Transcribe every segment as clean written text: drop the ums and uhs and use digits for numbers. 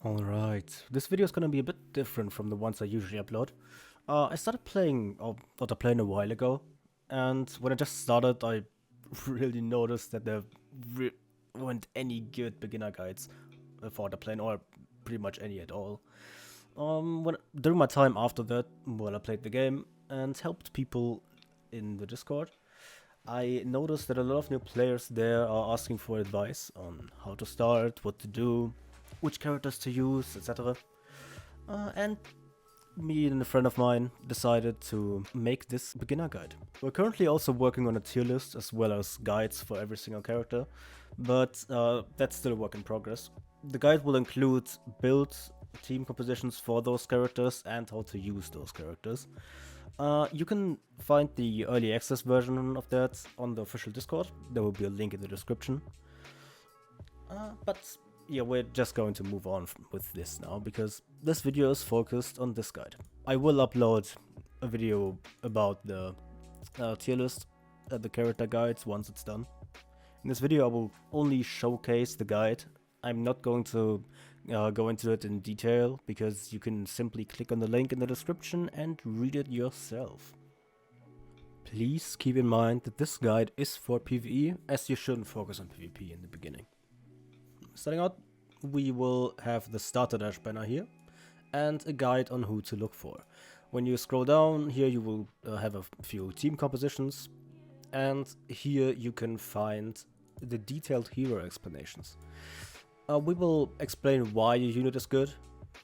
Alright, this video is gonna be a bit different from the ones I usually upload. I started playing OUTERPLANE a while ago, and when I just started, I really noticed that there weren't any good beginner guides for OUTERPLANE, or pretty much any at all. During my time after that, while I played the game and helped people in the Discord, I noticed that a lot of new players there are asking for advice on how to start, what to do, which characters to use, etc. And me and a friend of mine decided to make this beginner guide. We're currently also working on a tier list as well as guides for every single character, but that's still a work in progress. The guide will include builds, team compositions for those characters, and how to use those characters. You can find the early access version of that on the official Discord. There will be a link in the description. But yeah, we're just going to move on with this now, because this video is focused on this guide. I will upload a video about the tier list, the character guides once it's done. In this video I will only showcase the guide. I'm not going to go into it in detail, because you can simply click on the link in the description and read it yourself. Please keep in mind that this guide is for PvE, as you shouldn't focus on PvP in the beginning. Starting out, we will have the starter dash banner here, and a guide on who to look for. When you scroll down here, you will have a few team compositions, and here you can find the detailed hero explanations. We will explain why your unit is good,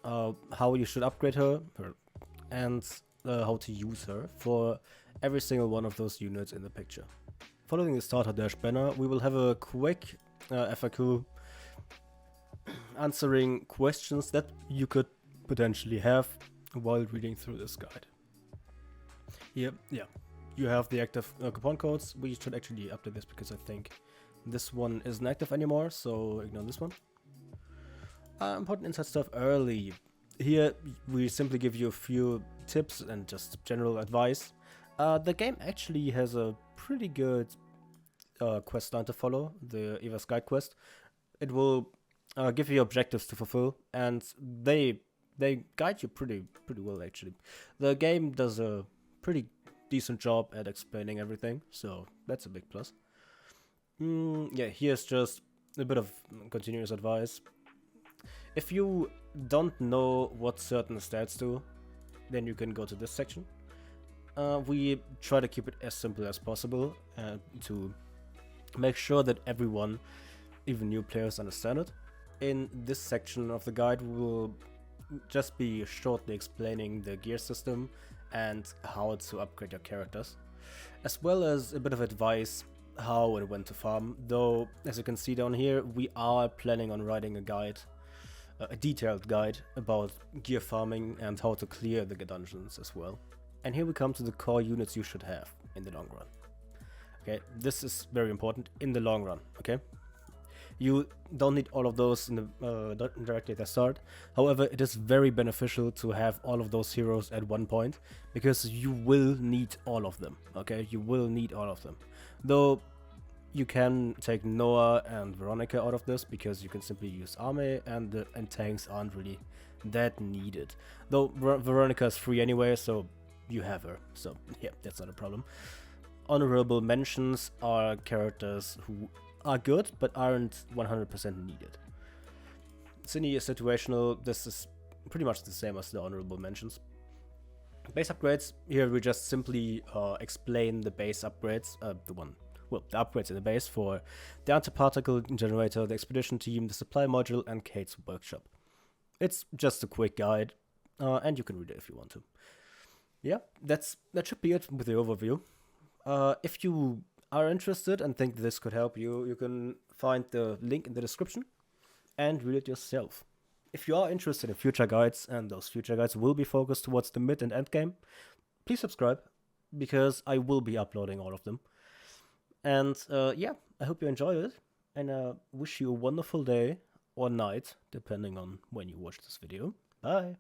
how you should upgrade her, and how to use her for every single one of those units in the picture. Following the starter dash banner, we will have a quick FAQ answering questions that you could potentially have while reading through this guide. Yeah, you have the active coupon codes. We should actually update this, because I think this one isn't active anymore, so ignore this one. Important inside stuff early. Here we simply give you a few tips and just general advice. The game actually has a pretty good quest line to follow, the Eva's Guide quest. It will give you objectives to fulfill, and they guide you pretty well actually. The game does a pretty decent job at explaining everything, so that's a big plus. Yeah, here's just a bit of continuous advice. If you don't know what certain stats do, then you can go to this section. We try to keep it as simple as possible to make sure that everyone, even new players, understand it. In this section of the guide, we will just be shortly explaining the gear system and how to upgrade your characters, as well as a bit of advice how and when to farm, though as you can see down here, we are planning on writing a guide, a detailed guide about gear farming and how to clear the dungeons as well. And here we come to the core units you should have in the long run. Okay, this is very important in the long run, okay? You don't need all of those in the directly at the start. However, it is very beneficial to have all of those heroes at one point, because you will need all of them, okay? You will need all of them. Though you can take Noah and Veronica out of this, because you can simply use Arme, and tanks aren't really that needed. Though Veronica is free anyway, so you have her. So yeah, that's not a problem. Honorable mentions are characters who are good but aren't 100% needed. Cine is situational. This is pretty much the same as the honorable mentions. Base upgrades, here we just simply explain the base upgrades, the upgrades in the base for the antiparticle generator, the expedition team, the supply module, and Kate's workshop. It's just a quick guide, and you can read it if you want to. Yeah, that should be it with the overview. If you are interested and think this could help you, you can find the link in the description and read it yourself. If you are interested in future guides, and those future guides will be focused towards the mid and end game, please subscribe, because I will be uploading all of them. And yeah, I hope you enjoy it, and wish you a wonderful day or night, depending on when you watch this video. Bye!